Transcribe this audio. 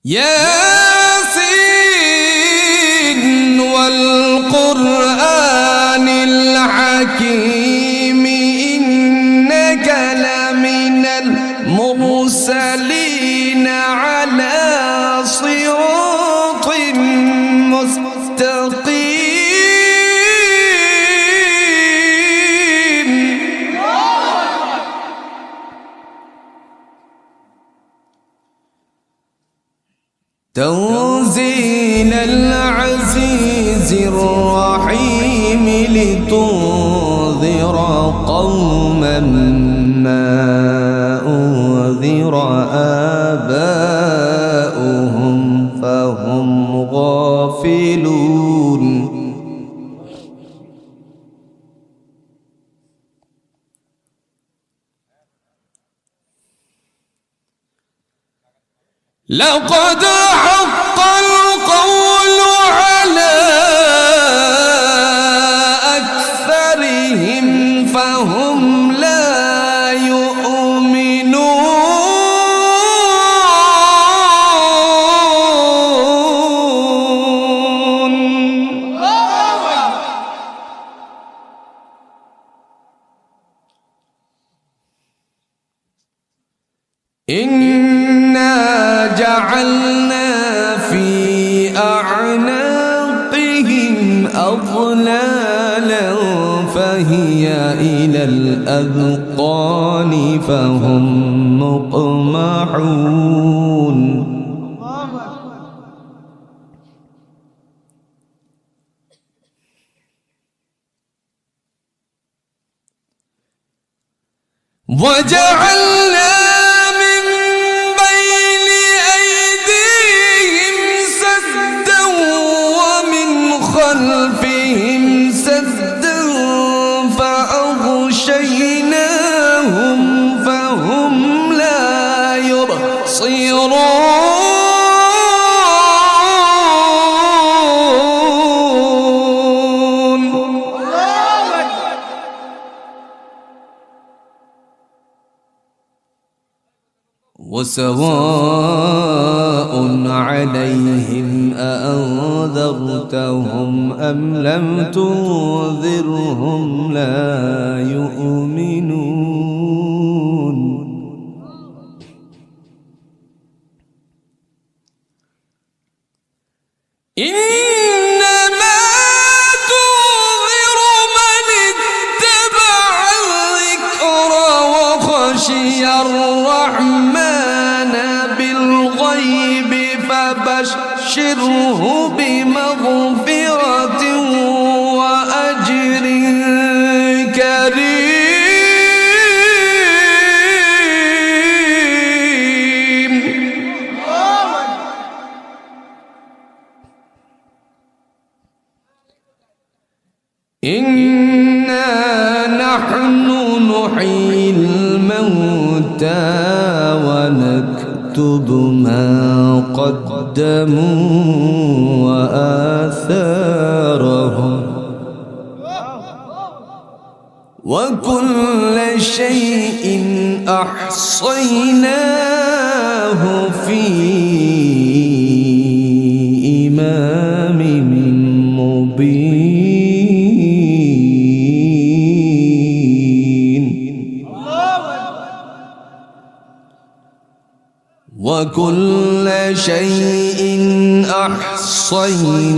ياسين والقرآن الحكيم إنك لمن المرسلين على صراط مستقيم. تنزيل العزيز الرحيم لتنذر قوما ما أنذر آباؤهم فهم غافلون. لقد حق القول على أكثرهم فهم لا يؤمنون. إنا جعلنا في أعناقهم أغلالا فهي إلى الأذقان فهم مقمحون. وجعلنا خلفهم سدا فأغشيناهم فهم لا يبصرون. وسواء عليهم أأنذرتهم أم لم تنذرهم لا يؤمنون. إنما تنذر من اتبع الذكر وخشي الرحمن بالغيب فبشره بمغفرة وأجر كريم. إنا نحن نحيي الموتى ونكتب ما قدموا وآثارهم وكل شيء أحصيناه في إمام مبين. وكل شيء أحصيناه